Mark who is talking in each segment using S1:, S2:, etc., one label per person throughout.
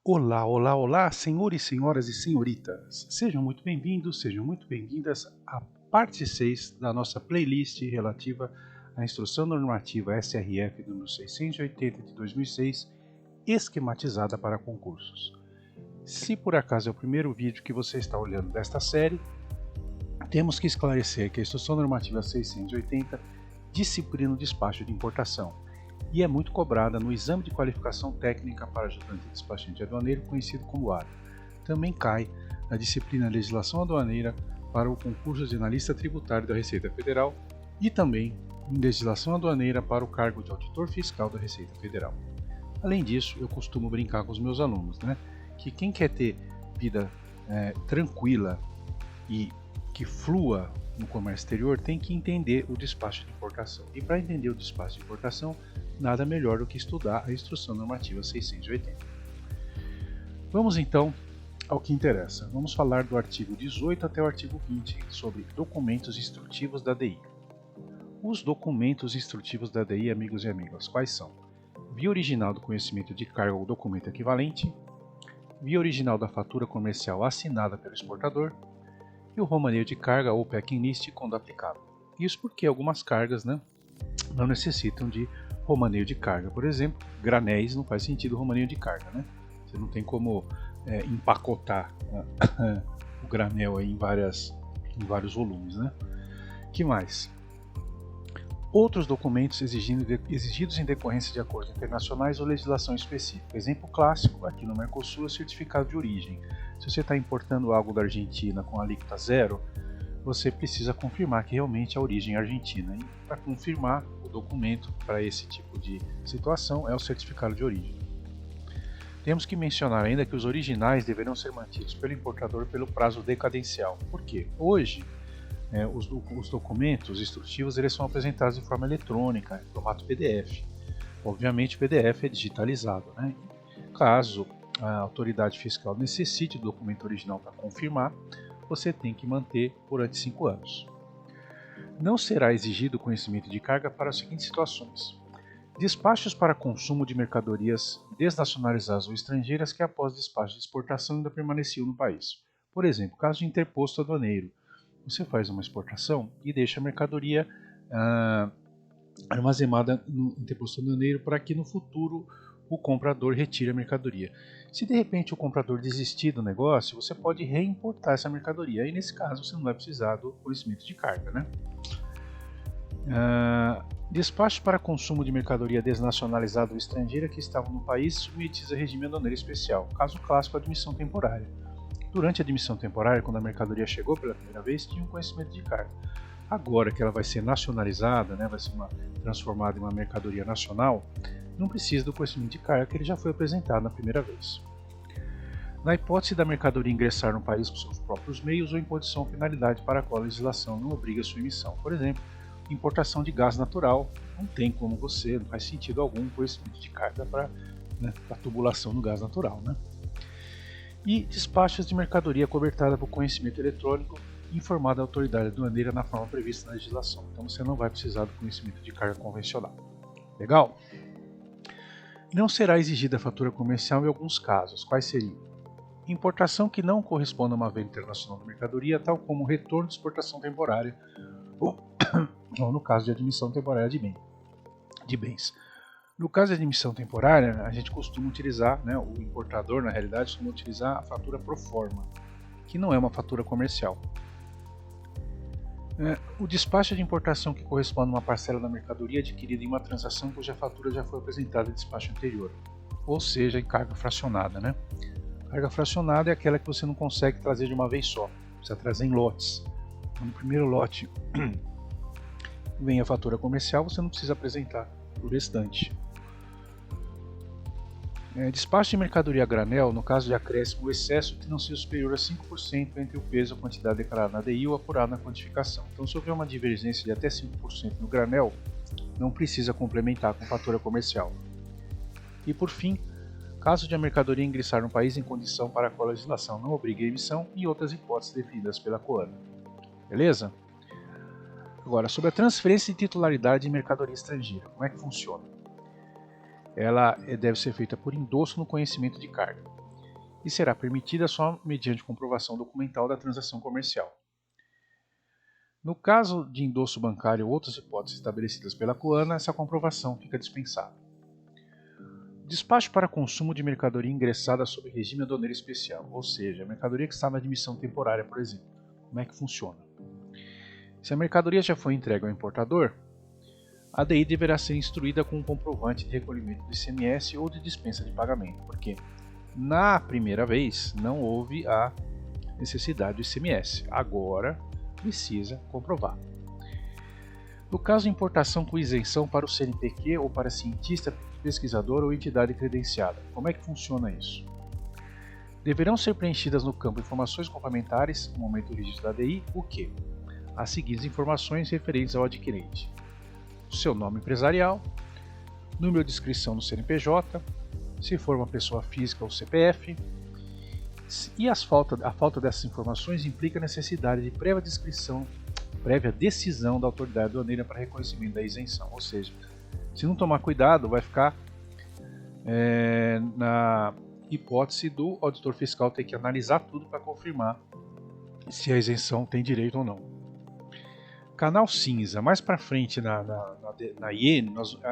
S1: Olá, olá, olá, senhores, senhoras e senhoritas. Sejam muito bem-vindos, sejam muito bem-vindas à parte 6 da nossa playlist relativa à Instrução Normativa SRF número 680 de 2006, esquematizada para concursos. Se por acaso é o primeiro vídeo que você está olhando desta série, temos que esclarecer que a Instrução Normativa 680 disciplina o despacho de importação e é muito cobrada no Exame de Qualificação Técnica para Ajudante Despachante Aduaneiro, conhecido como ADA. Também cai na disciplina Legislação Aduaneira para o concurso de Analista Tributário da Receita Federal e também em Legislação Aduaneira para o cargo de Auditor Fiscal da Receita Federal. Além disso, eu costumo brincar com os meus alunos, que quem quer ter vida tranquila e que flua no comércio exterior tem que entender o despacho de importação. E para entender o despacho de importação, nada melhor do que estudar a Instrução Normativa 680. Vamos então ao que interessa. Vamos falar do artigo 18 até o artigo 20 sobre documentos instrutivos da DI. Os documentos instrutivos da DI, amigos e amigas, quais são? Via original do conhecimento de carga ou documento equivalente, via original da fatura comercial assinada pelo exportador e o romaneio de carga ou packing list quando aplicável. Isso porque algumas cargas não necessitam de romaneio de carga. Por exemplo, granéis não faz sentido romaneio de carga. Você não tem como empacotar o granel aí em vários volumes. Que mais? Outros documentos exigidos em decorrência de acordos internacionais ou legislação específica. Exemplo clássico, aqui no Mercosul, é o certificado de origem. Se você está importando algo da Argentina com alíquota zero, você precisa confirmar que realmente a origem é argentina. E para confirmar o documento para esse tipo de situação é o certificado de origem. Temos que mencionar ainda que os originais deverão ser mantidos pelo importador pelo prazo decadencial. Por quê? Hoje, os documentos instrutivos eles são apresentados de forma eletrônica, em formato PDF. Obviamente o PDF é digitalizado. Caso a autoridade fiscal necessite do documento original para confirmar, você tem que manter durante 5 anos. Não será exigido conhecimento de carga para as seguintes situações: despachos para consumo de mercadorias desnacionalizadas ou estrangeiras que após despacho de exportação ainda permaneciam no país. Por exemplo, caso de interposto aduaneiro. Você faz uma exportação e deixa a mercadoria armazenada no interposto aduaneiro para que no futuro o comprador retire a mercadoria. Se de repente o comprador desistir do negócio, você pode reimportar essa mercadoria. Aí nesse caso você não vai precisar do conhecimento de carga. Despacho para consumo de mercadoria desnacionalizada ou estrangeira que estavam no país submetidos a regime aduaneiro especial. Caso clássico, a admissão temporária. Durante a admissão temporária, quando a mercadoria chegou pela primeira vez, tinha um conhecimento de carga. Agora que ela vai ser nacionalizada, vai ser transformada em uma mercadoria nacional, não precisa do conhecimento de carga que ele já foi apresentado na primeira vez. Na hipótese da mercadoria ingressar no país por seus próprios meios ou em condição ou finalidade para a qual a legislação não obriga a sua emissão. Por exemplo, importação de gás natural, não tem como você, não faz sentido algum conhecimento de carga para a tubulação do gás natural. E despachos de mercadoria cobertada por conhecimento eletrônico informada à autoridade aduaneira na forma prevista na legislação. Então você não vai precisar do conhecimento de carga convencional. Legal? Não será exigida a fatura comercial em alguns casos. Quais seriam? Importação que não corresponda a uma venda internacional de mercadoria, tal como retorno de exportação temporária ou no caso de admissão temporária de bens. No caso de admissão temporária, a gente costuma utilizar, o importador na realidade costuma utilizar a fatura pro forma, que não é uma fatura comercial. O despacho de importação que corresponde a uma parcela da mercadoria adquirida em uma transação cuja fatura já foi apresentada em despacho anterior, ou seja, em carga fracionada. Carga fracionada é aquela que você não consegue trazer de uma vez só, precisa trazer em lotes. No primeiro lote vem a fatura comercial, você não precisa apresentar o restante. Despacho de mercadoria a granel, no caso de acréscimo ou excesso que não seja superior a 5% entre o peso e a quantidade declarada na DI ou apurada na quantificação. Então, se houver uma divergência de até 5% no granel, não precisa complementar com fatura comercial. E por fim, caso de a mercadoria ingressar no país em condição para a qual a legislação não obriga a emissão e outras hipóteses definidas pela COANA. Beleza? Agora, sobre a transferência de titularidade de mercadoria estrangeira, como é que funciona? Ela deve ser feita por endosso no conhecimento de carga. e será permitida só mediante comprovação documental da transação comercial. No caso de endosso bancário ou outras hipóteses estabelecidas pela COANA, essa comprovação fica dispensada. Despacho para consumo de mercadoria ingressada sob regime aduaneiro especial, ou seja, mercadoria que está na admissão temporária, por exemplo. Como é que funciona? Se a mercadoria já foi entregue ao importador, a ADI deverá ser instruída com um comprovante de recolhimento do ICMS ou de dispensa de pagamento, porque na primeira vez não houve a necessidade do ICMS, agora precisa comprovar. No caso de importação com isenção para o CNPq ou para cientista, pesquisador ou entidade credenciada, como é que funciona isso? Deverão ser preenchidas no campo informações complementares, no momento do registro da ADI, o que? As seguintes informações referentes ao adquirente: o seu nome empresarial, número de inscrição no CNPJ, se for uma pessoa física ou CPF, e a falta dessas informações implica a necessidade de prévia decisão da autoridade aduaneira para reconhecimento da isenção. Ou seja, se não tomar cuidado, vai ficar na hipótese do auditor fiscal ter que analisar tudo para confirmar se a isenção tem direito ou não. Canal cinza, mais para frente na IE,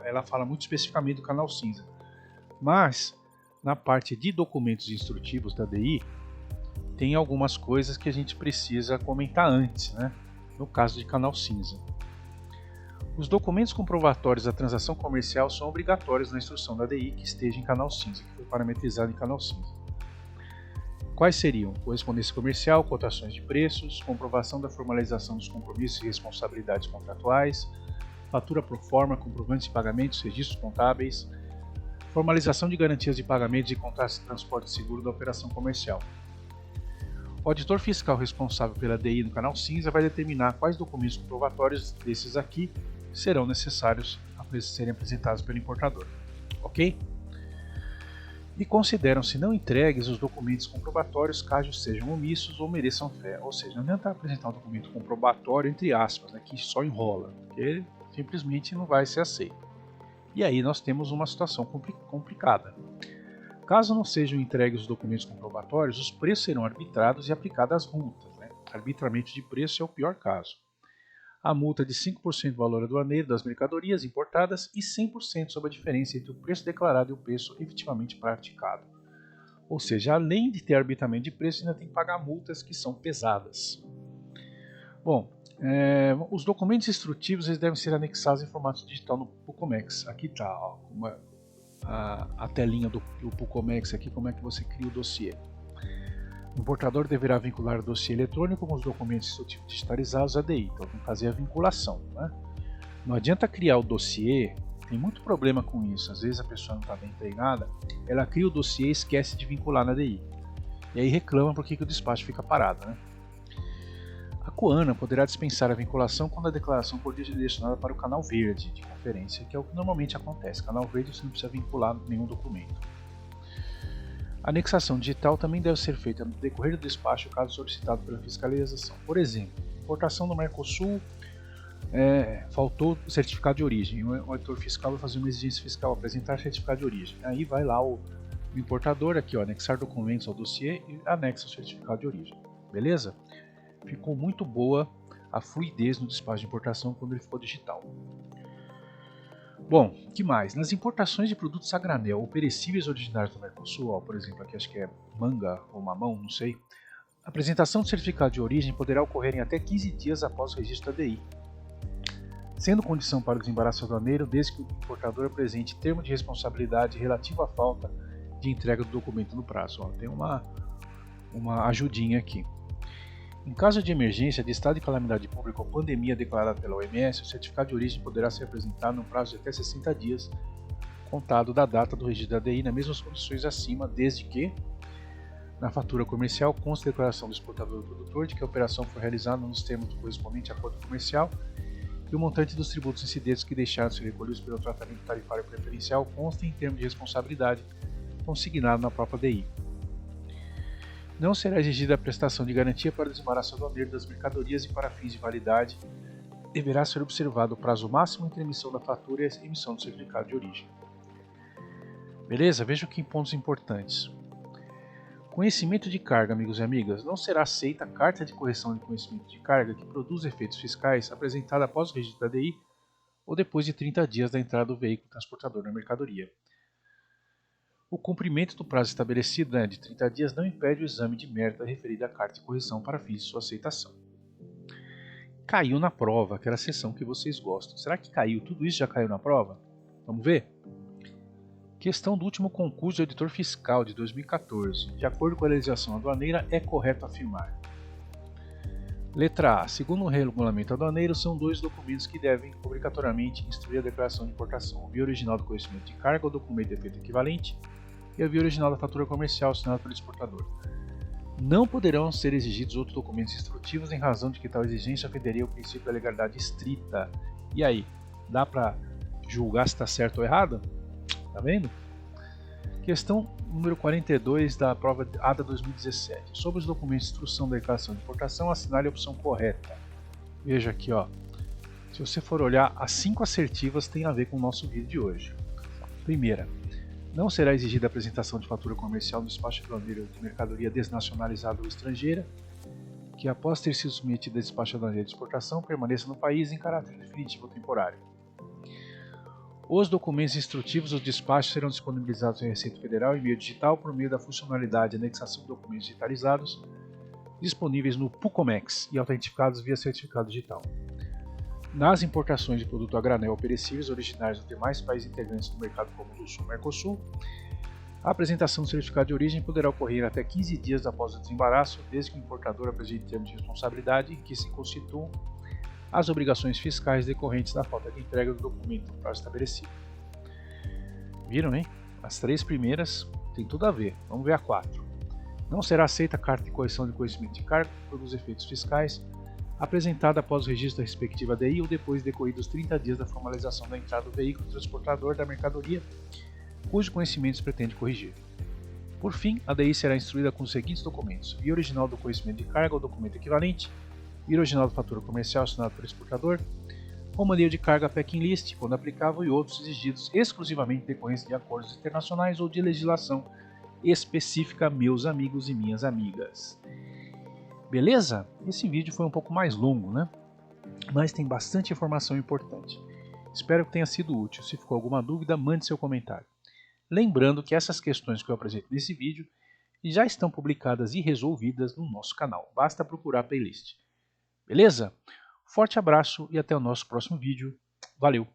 S1: ela fala muito especificamente do canal cinza, mas na parte de documentos instrutivos da DI, tem algumas coisas que a gente precisa comentar antes, né? No caso de canal cinza. Os documentos comprovatórios da transação comercial são obrigatórios na instrução da DI que esteja em canal cinza, que foi parametrizado em canal cinza. Quais seriam? Correspondência comercial, cotações de preços, comprovação da formalização dos compromissos e responsabilidades contratuais, fatura pro forma, comprovantes de pagamentos, registros contábeis, formalização de garantias de pagamentos e contratos de transporte seguro da operação comercial. O auditor fiscal responsável pela DI no canal cinza vai determinar quais documentos comprovatórios desses aqui serão necessários a serem apresentados pelo importador. Ok? E consideram-se não entregues os documentos comprobatórios caso sejam omissos ou mereçam fé. Ou seja, não adianta apresentar um documento comprobatório, entre aspas, né, que só enrola, porque simplesmente não vai ser aceito. E aí nós temos uma situação complicada. Caso não sejam entregues os documentos comprobatórios, os preços serão arbitrados e aplicadas as multas. Né? Arbitramento de preço é o pior caso. A multa é de 5% do valor aduaneiro das mercadorias importadas e 100% sobre a diferença entre o preço declarado e o preço efetivamente praticado. Ou seja, além de ter arbitramento de preço, ainda tem que pagar multas que são pesadas. Bom, os documentos instrutivos eles devem ser anexados em formato digital no Pucomex. Aqui está a telinha do Pucomex, aqui, como é que você cria o dossiê. O importador deverá vincular o dossiê eletrônico com os documentos instrutivos digitalizados à DI, então tem que fazer a vinculação. Né? Não adianta criar o dossiê, tem muito problema com isso, às vezes a pessoa não está bem treinada, ela cria o dossiê e esquece de vincular na DI. E aí reclama porque o despacho fica parado. Né? A COANA poderá dispensar a vinculação quando a declaração for direcionada para o canal verde de conferência, que é o que normalmente acontece. Canal verde você não precisa vincular nenhum documento. A anexação digital também deve ser feita no decorrer do despacho caso solicitado pela fiscalização. Por exemplo, importação do Mercosul, faltou certificado de origem. O auditor fiscal vai fazer uma exigência fiscal, apresentar certificado de origem. Aí vai lá o importador, aqui, anexar documentos ao dossiê e anexa o certificado de origem. Beleza? Ficou muito boa a fluidez no despacho de importação quando ele ficou digital. Bom, o que mais? Nas importações de produtos a granel ou perecíveis originários do Mercosul, por exemplo, aqui acho que é manga ou mamão, não sei, a apresentação do certificado de origem poderá ocorrer em até 15 dias após o registro da DI, sendo condição para o desembaraço aduaneiro desde que o importador apresente termo de responsabilidade relativo à falta de entrega do documento no prazo. Tem uma ajudinha aqui. Em caso de emergência, de estado de calamidade pública ou pandemia declarada pela OMS, o certificado de origem poderá ser apresentado no prazo de até 60 dias, contado da data do registro da DI, nas mesmas condições acima, desde que, na fatura comercial, conste a declaração do exportador ou produtor de que a operação foi realizada nos termos do correspondente acordo comercial e o montante dos tributos incidentes que deixaram de ser recolhidos pelo tratamento tarifário preferencial consta em termos de responsabilidade consignado na própria DI. Não será exigida a prestação de garantia para o desembaraço aduaneiro das mercadorias e para fins de validade deverá ser observado o prazo máximo entre a emissão da fatura e a emissão do certificado de origem. Beleza? Veja aqui pontos importantes. Conhecimento de carga, amigos e amigas. Não será aceita a carta de correção de conhecimento de carga que produz efeitos fiscais apresentada após o registro da DI ou depois de 30 dias da entrada do veículo transportador na mercadoria. O cumprimento do prazo estabelecido de 30 dias não impede o exame de mérito referida à carta de correção para fins de sua aceitação. Caiu na prova, aquela sessão que vocês gostam. Será que caiu? Tudo isso já caiu na prova? Vamos ver? Questão do último concurso de auditor fiscal de 2014. De acordo com a legislação aduaneira, é correto afirmar. Letra A. Segundo o regulamento aduaneiro, são 2 documentos que devem obrigatoriamente instruir a declaração de importação: o via original do conhecimento de carga ou documento de efeito equivalente e a via original da fatura comercial assinada pelo exportador. Não poderão ser exigidos outros documentos instrutivos em razão de que tal exigência ofenderia o princípio da legalidade estrita. E aí, dá para julgar se está certo ou errado? Tá vendo? Questão número 42 da prova ADA 2017. Sobre os documentos de instrução da declaração de importação, assinale a opção correta. Veja aqui, ó. Se você for olhar, as 5 assertivas têm a ver com o nosso vídeo de hoje. Primeira, não será exigida a apresentação de fatura comercial no despacho aduaneiro de mercadoria desnacionalizada ou estrangeira, que após ter sido submetida a despacho aduaneiro de exportação, permaneça no país em caráter definitivo ou temporário. Os documentos instrutivos dos despachos serão disponibilizados em Receita Federal em meio digital por meio da funcionalidade de anexação de documentos digitalizados, disponíveis no Pucomex e autenticados via certificado digital. Nas importações de produto a granel ou perecíveis originários dos demais países integrantes do Mercado Comum do Sul-Mercosul, a apresentação do certificado de origem poderá ocorrer até 15 dias após o desembaraço, desde que o importador apresente termos de responsabilidade em que se constituam as obrigações fiscais decorrentes da falta de entrega do documento no prazo estabelecido. Viram, hein? As 3 primeiras tem tudo a ver. Vamos ver a 4. Não será aceita a carta de correção de conhecimento de carga que produz efeitos fiscais apresentada após o registro da respectiva DI ou depois decorridos 30 dias da formalização da entrada do veículo transportador da mercadoria cujo conhecimento se pretende corrigir. Por fim, a DI será instruída com os seguintes documentos: via original do conhecimento de carga ou documento equivalente, via original da fatura comercial assinada pelo exportador, romaneio de carga packing list, quando aplicável, e outros exigidos exclusivamente em decorrência de acordos internacionais ou de legislação específica, meus amigos e minhas amigas. Beleza? Esse vídeo foi um pouco mais longo, né? Mas tem bastante informação importante. Espero que tenha sido útil. Se ficou alguma dúvida, mande seu comentário. Lembrando que essas questões que eu apresento nesse vídeo já estão publicadas e resolvidas no nosso canal. Basta procurar a playlist. Beleza? Forte abraço e até o nosso próximo vídeo. Valeu!